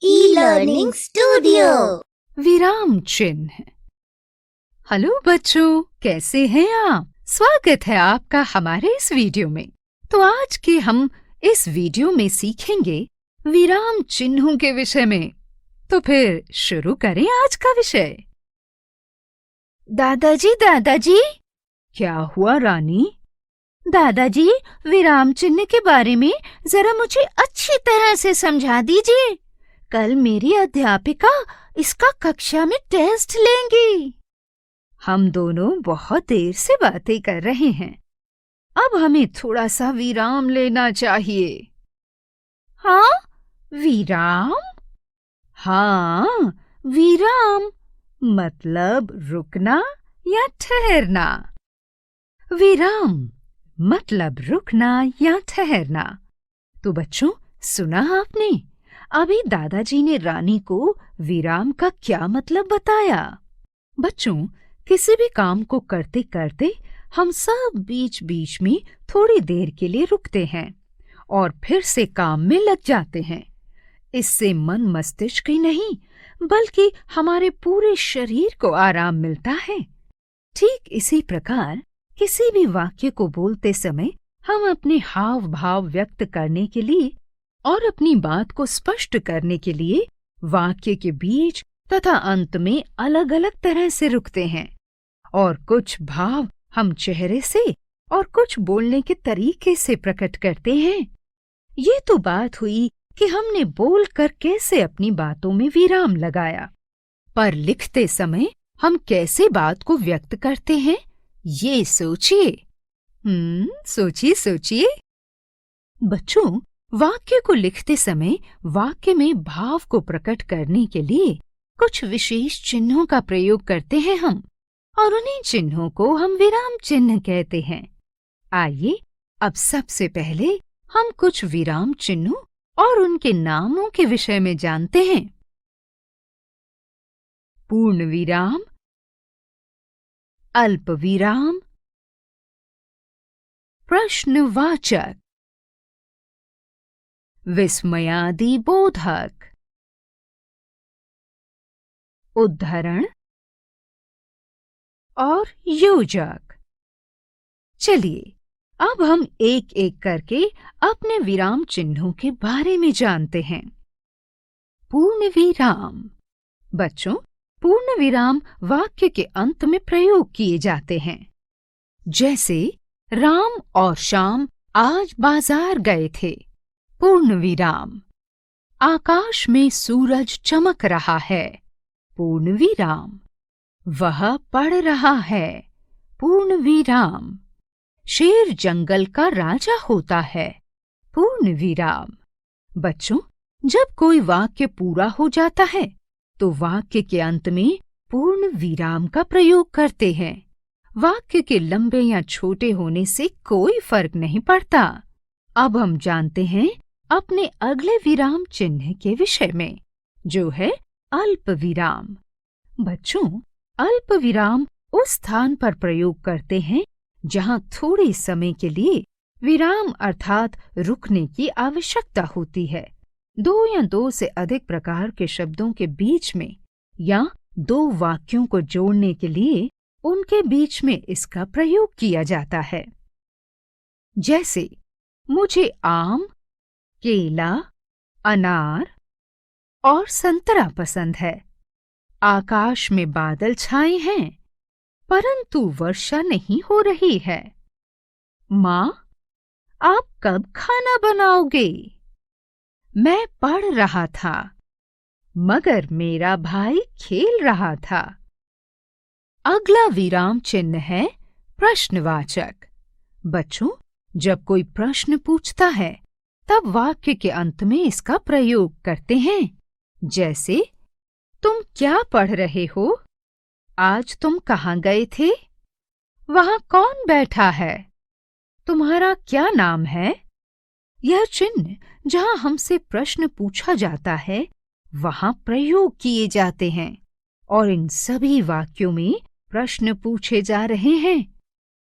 E learning studio. विराम चिन्ह। Hello बच्चों, कैसे हैं आप? स्वागत है आपका हमारे इस वीडियो में। तो आज के हम इस वीडियो में सीखेंगे विराम चिन्हों के विषय में। तो फिर शुरू करें आज का विषय। दादाजी, क्या हुआ रानी? दादाजी, विराम चिन्ह के बारे में जरा मुझे अच्छी तरह से समझा दीजिए। कल मेरी अध्यापिका इसका कक्षा में टेस्ट लेंगी। हम दोनों बहुत देर से बातें कर रहे हैं। अब हमें थोड़ा सा विराम लेना चाहिए। हाँ, विराम? हाँ, विराम मतलब रुकना या ठहरना। विराम मतलब रुकना या ठहरना। तो बच्चों, सुना आपने? अभी दादाजी ने रानी को विराम का क्या मतलब बताया। बच्चों, किसी भी काम को करते करते हम सब बीच बीच में थोड़ी देर के लिए रुकते हैं और फिर से काम में लग जाते हैं। इससे मन मस्तिष्क ही नहीं बल्कि हमारे पूरे शरीर को आराम मिलता है। ठीक इसी प्रकार किसी भी वाक्य को बोलते समय हम अपने हाव भाव व्यक्त करने के लिए और अपनी बात को स्पष्ट करने के लिए वाक्य के बीच तथा अंत में अलग अलग तरह से रुकते हैं और कुछ भाव हम चेहरे से और कुछ बोलने के तरीके से प्रकट करते हैं। ये तो बात हुई कि हमने बोलकर कैसे अपनी बातों में विराम लगाया, पर लिखते समय हम कैसे बात को व्यक्त करते हैं, ये सोचिए। सोचिए। बच्चों, वाक्य को लिखते समय वाक्य में भाव को प्रकट करने के लिए कुछ विशेष चिन्हों का प्रयोग करते हैं हम, और उन्हीं चिन्हों को हम विराम चिन्ह कहते हैं। आइए अब सबसे पहले हम कुछ विराम चिन्हों और उनके नामों के विषय में जानते हैं। पूर्ण विराम, अल्प विराम, प्रश्नवाचक, विस्मयादि बोधक, उद्धरण और योजक। चलिए अब हम एक एक करके अपने विराम चिन्हों के बारे में जानते हैं। पूर्ण विराम। बच्चों, पूर्ण विराम वाक्य के अंत में प्रयोग किए जाते हैं। जैसे राम और श्याम आज बाजार गए थे। पूर्ण विराम। आकाश में सूरज चमक रहा है। पूर्ण विराम। वह पढ़ रहा है। पूर्ण विराम। शेर जंगल का राजा होता है। पूर्ण विराम। बच्चों, जब कोई वाक्य पूरा हो जाता है तो वाक्य के अंत में पूर्ण विराम का प्रयोग करते हैं। वाक्य के लंबे या छोटे होने से कोई फर्क नहीं पड़ता। अब हम जानते हैं अपने अगले विराम चिन्ह के विषय में, जो है अल्प विराम। बच्चों, अल्प विराम उस स्थान पर प्रयोग करते हैं जहां थोड़े समय के लिए विराम अर्थात रुकने की आवश्यकता होती है। दो या दो से अधिक प्रकार के शब्दों के बीच में या दो वाक्यों को जोड़ने के लिए उनके बीच में इसका प्रयोग किया जाता है। जैसे मुझे आम, केला, अनार और संतरा पसंद है। आकाश में बादल छाए हैं परंतु वर्षा नहीं हो रही है। माँ, आप कब खाना बनाओगे? मैं पढ़ रहा था मगर मेरा भाई खेल रहा था। अगला विराम चिन्ह है प्रश्नवाचक। बच्चों, जब कोई प्रश्न पूछता है तब वाक्य के अंत में इसका प्रयोग करते हैं। जैसे तुम क्या पढ़ रहे हो? आज तुम कहाँ गए थे? वहाँ कौन बैठा है? तुम्हारा क्या नाम है? यह चिन्ह जहाँ हमसे प्रश्न पूछा जाता है वहाँ प्रयोग किए जाते हैं और इन सभी वाक्यों में प्रश्न पूछे जा रहे हैं।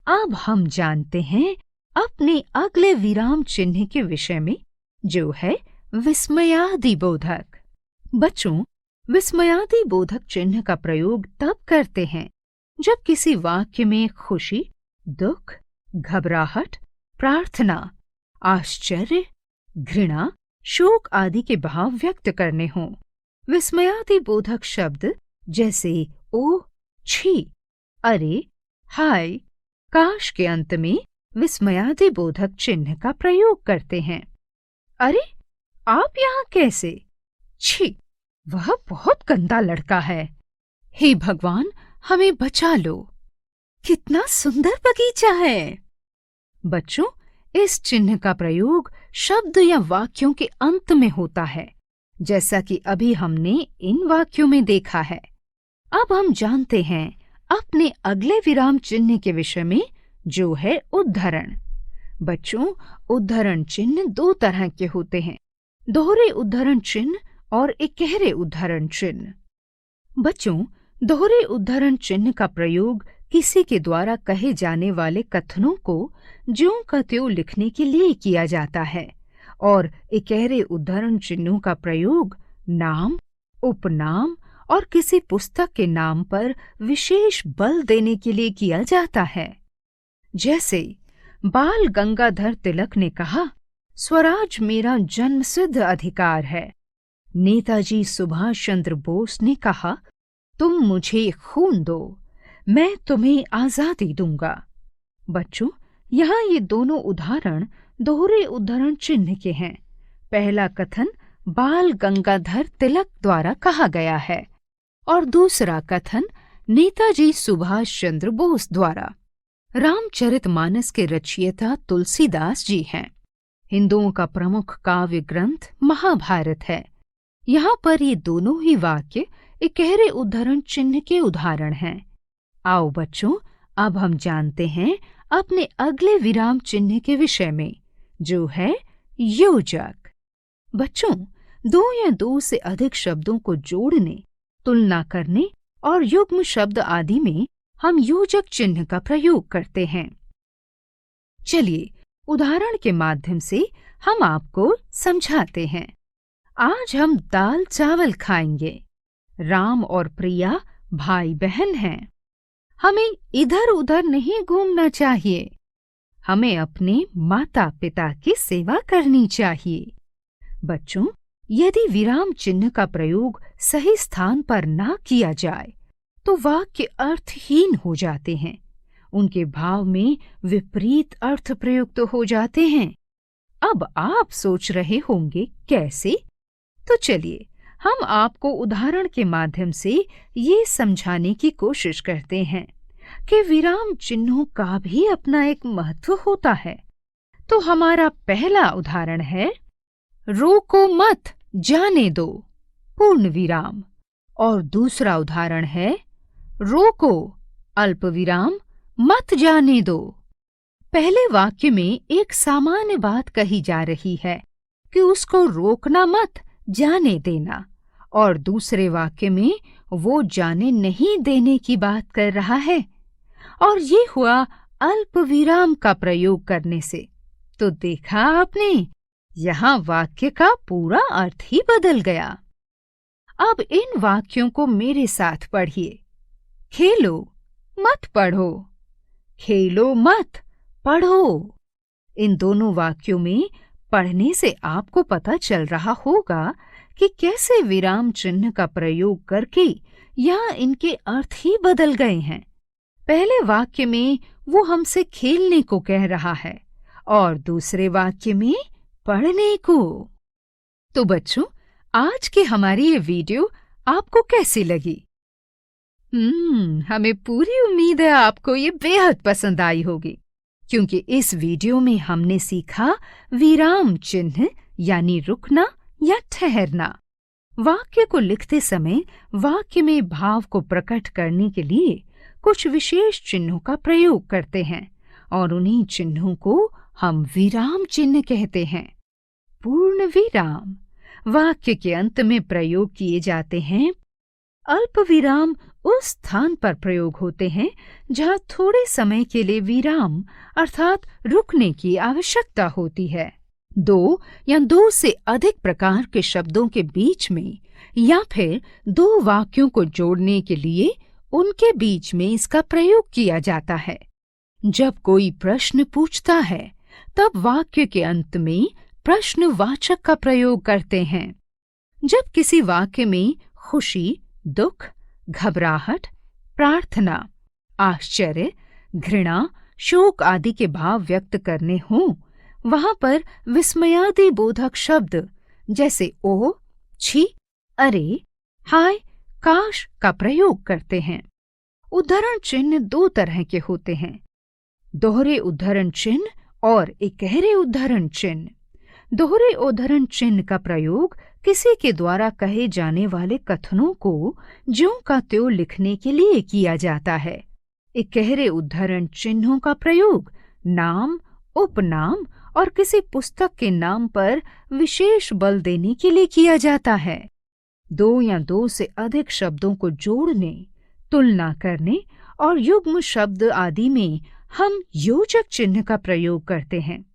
अब हम जानते हैं अपने अगले विराम चिन्ह के विषय में, जो है विस्मयादि बोधक। बच्चों, विस्मयादि बोधक चिन्ह का प्रयोग तब करते हैं जब किसी वाक्य में खुशी, दुख, घबराहट, प्रार्थना, आश्चर्य, घृणा, शोक आदि के भाव व्यक्त करने हों। विस्मयादि बोधक शब्द जैसे ओह, छी, अरे, हाय, काश के अंत में विस्मयादि बोधक चिन्ह का प्रयोग करते हैं। अरे, आप यहाँ कैसे? छी, वह बहुत गंदा लड़का है। हे भगवान, हमें बचा लो। कितना सुंदर बगीचा है। बच्चों, इस चिन्ह का प्रयोग शब्द या वाक्यों के अंत में होता है, जैसा कि अभी हमने इन वाक्यों में देखा है। अब हम जानते हैं अपने अगले विराम चिन्ह के विषय में, जो है उद्धरण। बच्चों, उद्धरण चिन्ह दो तरह के होते हैं, दोहरे उद्धरण चिन्ह और इकहरे उद्धरण चिन्ह। बच्चों, दोहरे उद्धरण चिन्ह का प्रयोग किसी के द्वारा कहे जाने वाले कथनों को ज्यों का त्यों लिखने के लिए किया जाता है, और इकहरे उद्धरण चिन्हों का प्रयोग नाम, उपनाम और किसी पुस्तक के नाम पर विशेष बल देने के लिए किया जाता है। जैसे बाल गंगाधर तिलक ने कहा, स्वराज मेरा जन्मसिद्ध अधिकार है। नेताजी सुभाष चंद्र बोस ने कहा, तुम मुझे खून दो, मैं तुम्हें आजादी दूंगा। बच्चों, यहाँ ये दोनों उदाहरण दोहरे उद्धरण चिन्ह के हैं। पहला कथन बाल गंगाधर तिलक द्वारा कहा गया है और दूसरा कथन नेताजी सुभाष चंद्र बोस द्वारा। रामचरितमानस के रचयिता तुलसीदास जी हैं। हिंदुओं का प्रमुख काव्य ग्रंथ महाभारत है। यहाँ पर ये दोनों ही वाक्य इकहरे उद्धरण चिन्ह के उदाहरण हैं। आओ बच्चों, अब हम जानते हैं अपने अगले विराम चिन्ह के विषय में, जो है योजक। बच्चों, दो या दो से अधिक शब्दों को जोड़ने, तुलना करने और युग्म शब्द आदि में हम योजक चिन्ह का प्रयोग करते हैं। चलिए उदाहरण के माध्यम से हम आपको समझाते हैं। आज हम दाल चावल खाएंगे। राम और प्रिया भाई बहन हैं। हमें इधर उधर नहीं घूमना चाहिए। हमें अपने माता पिता की सेवा करनी चाहिए। बच्चों, यदि विराम चिन्ह का प्रयोग सही स्थान पर ना किया जाए तो वाक्य अर्थहीन हो जाते हैं। उनके भाव में विपरीत अर्थ प्रयुक्त हो जाते हैं। अब आप सोच रहे होंगे कैसे? तो चलिए हम आपको उदाहरण के माध्यम से ये समझाने की कोशिश करते हैं कि विराम चिन्हों का भी अपना एक महत्व होता है। तो हमारा पहला उदाहरण है, रोको मत, जाने दो, पूर्ण विराम। और दूसरा उदाहरण है, रोको, अल्प विराम, मत जाने दो। पहले वाक्य में एक सामान्य बात कही जा रही है कि उसको रोकना मत, जाने देना, और दूसरे वाक्य में वो जाने नहीं देने की बात कर रहा है, और ये हुआ अल्प विराम का प्रयोग करने से। तो देखा आपने, यहाँ वाक्य का पूरा अर्थ ही बदल गया। अब इन वाक्यों को मेरे साथ पढ़िए। खेलो मत पढ़ो, खेलो मत पढ़ो। इन दोनों वाक्यों में पढ़ने से आपको पता चल रहा होगा कि कैसे विराम चिन्ह का प्रयोग करके यहाँ इनके अर्थ ही बदल गए हैं। पहले वाक्य में वो हमसे खेलने को कह रहा है और दूसरे वाक्य में पढ़ने को। तो बच्चों, आज की हमारी ये वीडियो आपको कैसी लगी? हमें पूरी उम्मीद है आपको ये बेहद पसंद आई होगी, क्योंकि इस वीडियो में हमने सीखा विराम चिन्ह यानी रुकना या ठहरना। वाक्य को लिखते समय वाक्य में भाव को प्रकट करने के लिए कुछ विशेष चिन्हों का प्रयोग करते हैं और उन्हीं चिन्हों को हम विराम चिन्ह कहते हैं। पूर्ण विराम वाक्य के अंत में प्रयोग किए जाते हैं। अल्प विराम उस स्थान पर प्रयोग होते हैं जहाँ थोड़े समय के लिए विराम अर्थात रुकने की आवश्यकता होती है। दो या दो से अधिक प्रकार के शब्दों के बीच में या फिर दो वाक्यों को जोड़ने के लिए उनके बीच में इसका प्रयोग किया जाता है। जब कोई प्रश्न पूछता है तब वाक्य के अंत में प्रश्नवाचक का प्रयोग करते हैं। जब किसी वाक्य में खुशी, दुख, घबराहट, प्रार्थना, आश्चर्य, घृणा, शोक आदि के भाव व्यक्त करने हों, वहां पर विस्मयादि बोधक शब्द जैसे ओह, छी, अरे, हाय, काश का प्रयोग करते हैं। उद्धरण चिन्ह दो तरह के होते हैं, दोहरे उद्धरण चिन्ह और इकहरे उद्धरण चिन्ह। दोहरे उद्धरण चिन्ह का प्रयोग किसी के द्वारा कहे जाने वाले कथनों को ज्यों का त्यों लिखने के लिए किया जाता है। इकहरे उद्धरण चिन्हों का प्रयोग नाम, उपनाम और किसी पुस्तक के नाम पर विशेष बल देने के लिए किया जाता है। दो या दो से अधिक शब्दों को जोड़ने, तुलना करने और युग्म शब्द आदि में हम योजक चिन्ह का प्रयोग करते हैं।